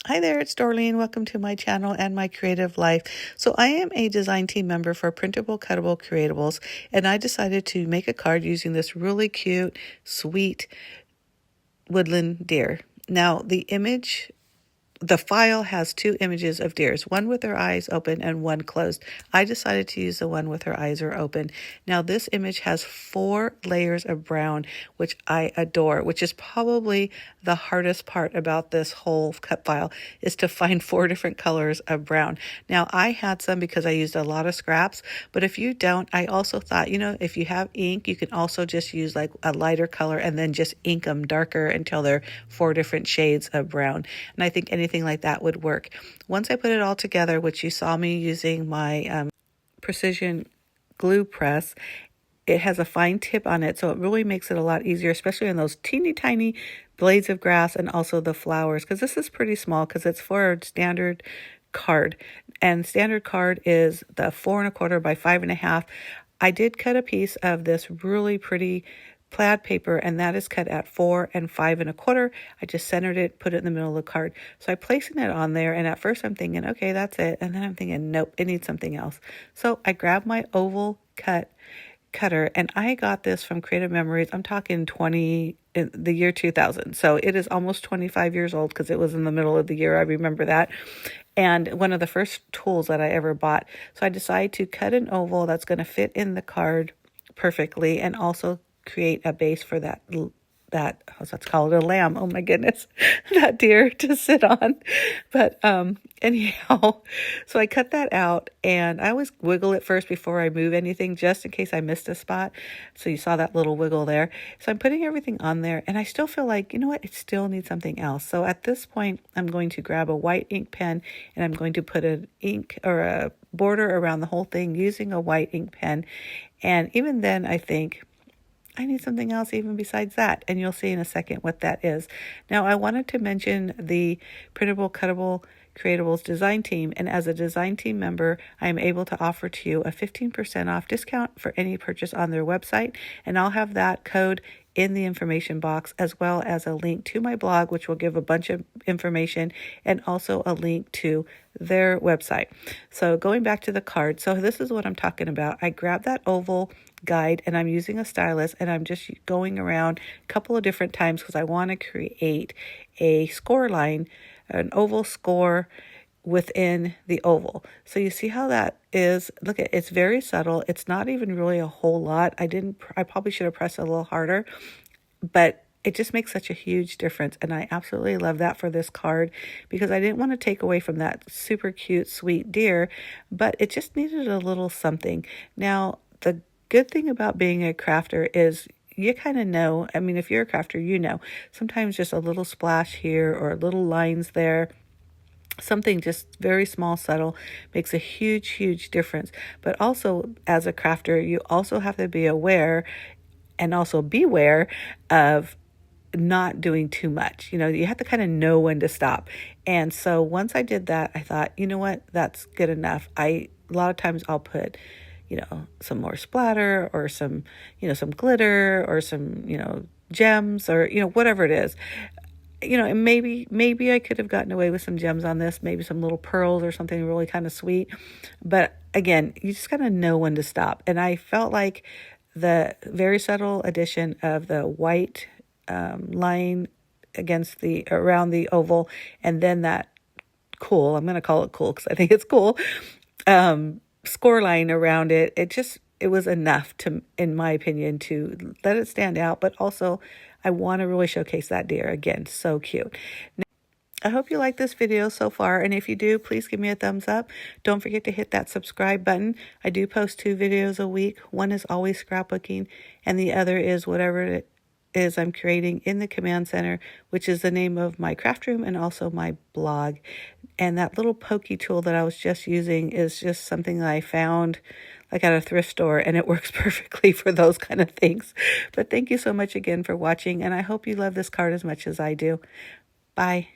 Hi there, it's Dorleen. Welcome to my channel and my creative life. So I am a design team member for Printable Cuttable Creatables, and I decided to make a card using this really cute, sweet woodland deer. Now, the file has two images of deers, one with their eyes open and one closed. I decided to use the one with her eyes are open. Now this image has 4 layers of brown, which I adore, which is probably the hardest part about this whole cut file, is to find 4 different colors of brown. Now I had some because I used a lot of scraps, but if you don't, I also thought, if you have ink, you can also just use like a lighter color and then just ink them darker until they're 4 different shades of brown. And I think anything like that would work. Once I put it all together, which you saw me using my precision glue press, it has a fine tip on it, so it really makes it a lot easier, especially on those teeny tiny blades of grass and also the flowers, because this is pretty small because it's for a standard card, and standard card is the 4 1/4 by 5 1/2. I did cut a piece of this really pretty plaid paper, and that is cut at 4 and 5 1/4. I just centered it, put it in the middle of the card. So I'm placing it on there, and at first I'm thinking, okay, that's it. And then I'm thinking, nope, it needs something else. So I grabbed my oval cutter, and I got this from Creative Memories. I'm talking in the year 2000. So it is almost 25 years old because it was in the middle of the year. I remember that. And one of the first tools that I ever bought. So I decided to cut an oval that's going to fit in the card perfectly and also create a base for that let's call it a lamb. Oh my goodness, that deer to sit on. But anyhow, so I cut that out, and I always wiggle it first before I move anything, just in case I missed a spot. So you saw that little wiggle there. So I'm putting everything on there, and I still feel like, it still needs something else. So at this point, I'm going to grab a white ink pen, and I'm going to put an ink or a border around the whole thing using a white ink pen. And even then, I think I need something else even besides that, and you'll see in a second what that is. Now, I wanted to mention the Printable Cuttable Creatables design team, and as a design team member, I am able to offer to you a 15% off discount for any purchase on their website, and I'll have that code in the information box, as well as a link to my blog, which will give a bunch of information, and also a link to their website. So going back to the card, so this is what I'm talking about. I grabbed that oval guide, and I'm using a stylus, and I'm just going around a couple of different times because I want to create a score line, an oval score within the oval. So you see how that is. Look, it's very subtle. It's not even really a whole lot. I probably should have pressed a little harder, but it just makes such a huge difference. And I absolutely love that for this card because I didn't want to take away from that super cute, sweet deer, but it just needed a little something. Now, the good thing about being a crafter is you kind of know, if you're a crafter, sometimes just a little splash here or little lines there, something just very small, subtle, makes a huge, huge difference. But also, as a crafter, you also have to be aware and also beware of not doing too much. You have to kind of know when to stop. And so once I did that, I thought, you know what, that's good enough. A lot of times I'll put some more splatter or some glitter or some, gems or, whatever it is. And maybe I could have gotten away with some gems on this, maybe some little pearls or something really kind of sweet. But again, you just got to know when to stop. And I felt like the very subtle addition of the white line around the oval, and then that cool, I'm going to call it cool because I think it's cool, score line around it. It was enough to, in my opinion, to let it stand out. But also, I want to really showcase that deer again. So cute. Now, I hope you like this video so far, and if you do, please give me a thumbs up. Don't forget to hit that subscribe button. I do post 2 videos a week. One is always scrapbooking, and the other is whatever it is I'm creating in the command center, which is the name of my craft room and also my blog. And that little pokey tool that I was just using is just something that I found like at a thrift store, and it works perfectly for those kind of things. But thank you so much again for watching, and I hope you love this card as much as I do. Bye.